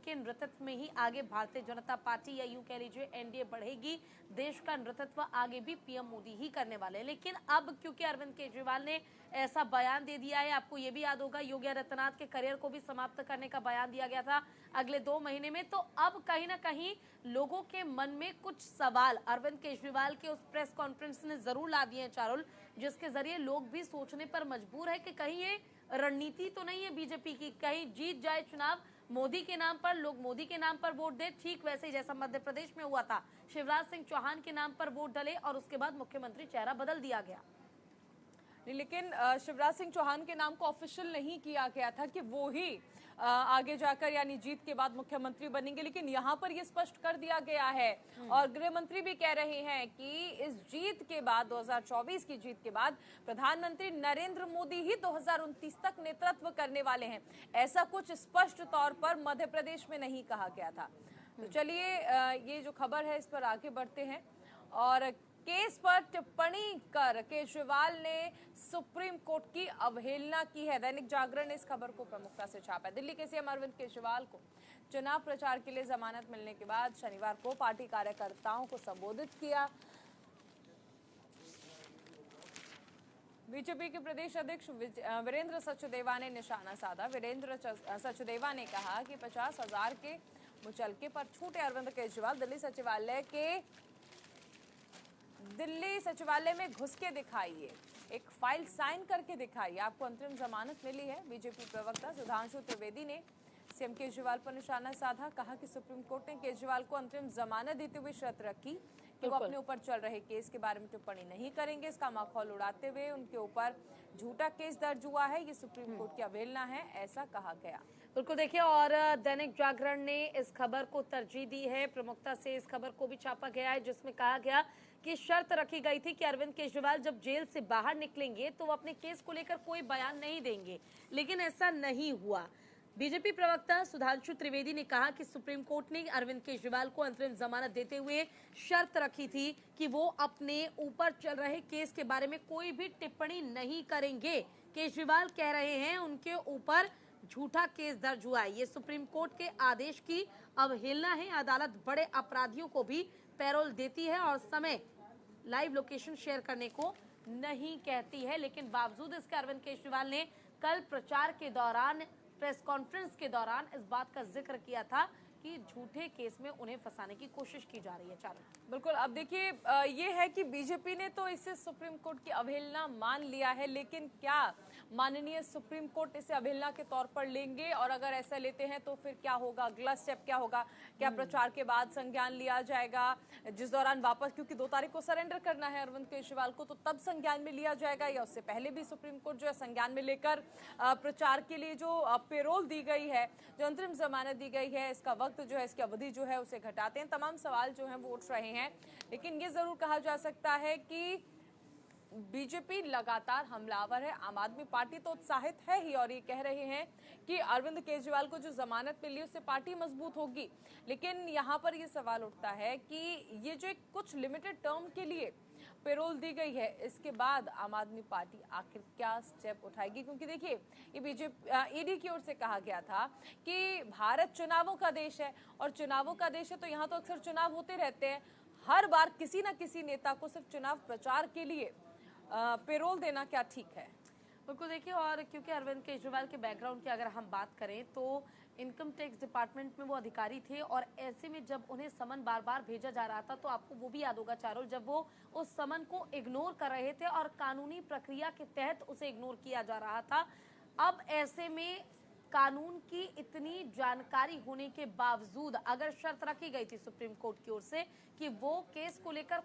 के नेतृत्व में ही आगे भारतीय जनता पार्टी या यूं कह लीजिए एनडीए बढ़ेगी। देश का नेतृत्व आगे भी पीएम मोदी ही करने वाले हैं। लेकिन अब क्योंकि अरविंद केजरीवाल ने ऐसा बयान दे दिया है, आपको ये भी याद होगा योगी आदित्यनाथ के करियर को भी समाप्त करने का बयान दिया गया था अगले 2 महीने में, तो अब कहीं ना कहीं लोगों के मन में कुछ सवाल अरविंद केजरीवाल के उस प्रेस कॉन्फ्रेंस ने जरूर ला दिए हैं चारुल, जिसके जरिए लोग भी सोचने पर मजबूर है कि कहीं ये रणनीति तो नहीं है बीजेपी की, कहीं जीत जाए चुनाव मोदी के नाम पर, लोग मोदी के नाम पर वोट दे, ठीक वैसे ही जैसा मध्य प्रदेश में हुआ था, शिवराज सिंह चौहान के नाम पर वोट डले और उसके बाद मुख्यमंत्री चेहरा बदल दिया गया। लेकिन शिवराज सिंह चौहान के नाम को ऑफिशियल नहीं किया गया था कि वो ही आगे जाकर यानी जीत के बाद मुख्यमंत्री बनेंगे, लेकिन यहाँ पर ये स्पष्ट कर दिया गया है और गृह मंत्री भी कह रहे हैं कि इस जीत के बाद 2024 की जीत के बाद प्रधानमंत्री नरेंद्र मोदी ही 2029 तक नेतृत्व करने वाले हैं। ऐसा कुछ स्पष्ट तौर पर मध्य प्रदेश में नहीं कहा गया था। तो चलिए ये जो खबर है इस पर आगे बढ़ते हैं। और केस पर टिप्पणी कर केजरीवाल ने सुप्रीम कोर्ट की अवहेलना की है। दैनिक जागरण ने इस खबर को प्रमुखता से छापा है। दिल्ली के सीएम अरविंद केजरीवाल को चुनाव प्रचार के लिए जमानत मिलने के बाद शनिवार को पार्टी कार्यकर्ताओं को संबोधित किया। बीजेपी के प्रदेश अध्यक्ष वीरेंद्र सचदेवा ने निशाना साधा। वीरेंद्र सचदेवा ने कहा कि 50,000 के मुचलके पर छूटे अरविंद केजरीवाल दिल्ली सचिवालय में घुस के दिखाइए, एक फाइल साइन करके दिखाइए, आपको अंतरिम जमानत मिली है। बीजेपी प्रवक्ता सुधांशु त्रिवेदी ने सीएम केजरीवाल पर निशाना साधा। कहा कि सुप्रीम कोर्ट ने केजरीवाल को अंतरिम जमानत देते हुए शर्त रखी कि वो अपने ऊपर चल रहे केस के बारे में टिप्पणी नहीं करेंगे। इसका माखौल उड़ाते हुए उनके ऊपर झूठा केस दर्ज हुआ है, ये सुप्रीम कोर्ट की अवहेलना है, ऐसा कहा गया। बिल्कुल देखिए, और दैनिक जागरण ने इस खबर को तरजीह दी है, प्रमुखता से इस खबर को भी छापा गया है, जिसमें कहा गया कि शर्त रखी गई थी कि अरविंद केजरीवाल जब जेल से बाहर निकलेंगे तो वो अपने केस को लेकर कोई बयान नहीं देंगे, लेकिन ऐसा नहीं हुआ। बीजेपी प्रवक्ता सुधांशु त्रिवेदी ने कहा कि सुप्रीम कोर्ट ने अरविंद केजरीवाल को अंतरिम जमानत देते हुए शर्त रखी थी कि वो अपने ऊपर चल रहे केस के बारे में कोई भी टिप्पणी नहीं करेंगे। केजरीवाल कह रहे हैं उनके ऊपर झूठा केस दर्ज हुआ है, ये सुप्रीम कोर्ट के आदेश की अवहेलना है। अदालत बड़े अपराधियों को भी पैरोल देती है और समय लाइव लोकेशन शेयर करने को नहीं कहती है, लेकिन बावजूद इसके अरविंद केजरीवाल ने कल प्रचार के दौरान, प्रेस कॉन्फ्रेंस के दौरान इस बात का जिक्र किया था कि झूठे केस में उन्हें फंसाने की कोशिश की जा रही है। चारों बिल्कुल, अब देखिए ये है कि बीजेपी ने तो इसे सुप्रीम कोर्ट की अवहेलना मान लिया है, लेकिन क्या माननीय सुप्रीम कोर्ट इसे अवहेलना के तौर पर लेंगे? और अगर ऐसा लेते हैं तो फिर क्या होगा, अगला स्टेप क्या होगा? क्या प्रचार के बाद संज्ञान लिया जाएगा, जिस दौरान वापस, क्योंकि 2 तारीख को सरेंडर करना है अरविंद केजरीवाल को, तो तब संज्ञान में लिया जाएगा, या उससे पहले भी सुप्रीम कोर्ट जो है संज्ञान में लेकर प्रचार के लिए जो पेरोल दी गई है, जो अंतरिम जमानत दी गई है, इसका वक्त जो है, इसकी अवधि जो है उसे घटाते हैं? तमाम सवाल जो हैं वो उठ रहे हैं। लेकिन ये जरूर कहा जा सकता है कि बीजेपी लगातार हमलावर है। आम आदमी पार्टी तो उत्साहित है ही और ये कह रहे हैं कि अरविंद केजरीवाल को जो जमानत मिली उससे पार्टी मजबूत होगी। लेकिन यहाँ पर ये सवाल उठता है कि ये जो कुछ लिमिटेड टर्म के लिए पेरोल दी गई है, इसके बाद आम आदमी पार्टी आखिर क्या स्टेप उठाएगी? क्योंकि देखिए, ये बीजेपी ईडी की ओर से कहा गया था कि भारत चुनावों का देश है और चुनावों का देश है तो यहाँ तो अक्सर चुनाव होते रहते हैं। हर बार किसी न किसी नेता को सिर्फ चुनाव प्रचार के लिए पेरोल देना क्या ठीक है? बिल्कुल देखिए, और क्योंकि अरविंद केजरीवाल के बैकग्राउंड की अगर हम बात करें तो इनकम टैक्स डिपार्टमेंट में वो अधिकारी थे और ऐसे में जब उन्हें समन बार बार भेजा जा रहा था तो आपको वो भी याद होगा चारों, जब वो उस समन को इग्नोर कर रहे थे और कानूनी प्रक्रिया के तहत उसे इग्नोर किया जा रहा था। अब ऐसे में कानून की इतनी जानकारी होने के बावजूद अगर शर्त रखी गई थी सुप्रीम कोर्ट की ओर से कि वो केस को लेकर